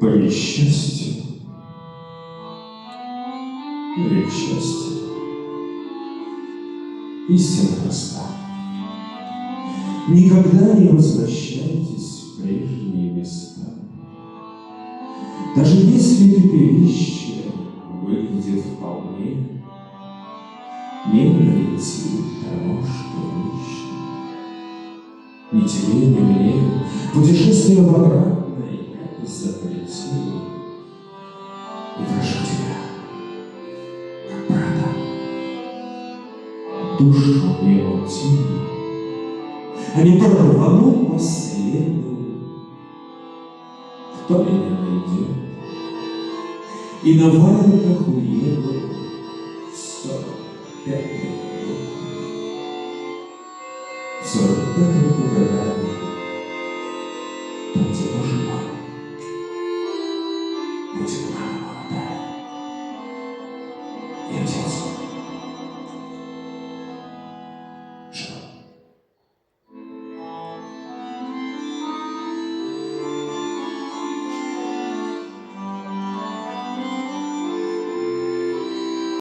по несчастью или к счастью. Истина проста. Никогда не возвращайтесь в прежние места. Даже если пепелище выглядит вполне, не найти того, что ищем. Ни тебе, ни мне путешествие в обратное я запретил. И прошу тебя, как брата, душу мне утяни, а не то рвану по следу. Кто меня найдет и на валенках уеду в 45-й год. В 45-м угадаю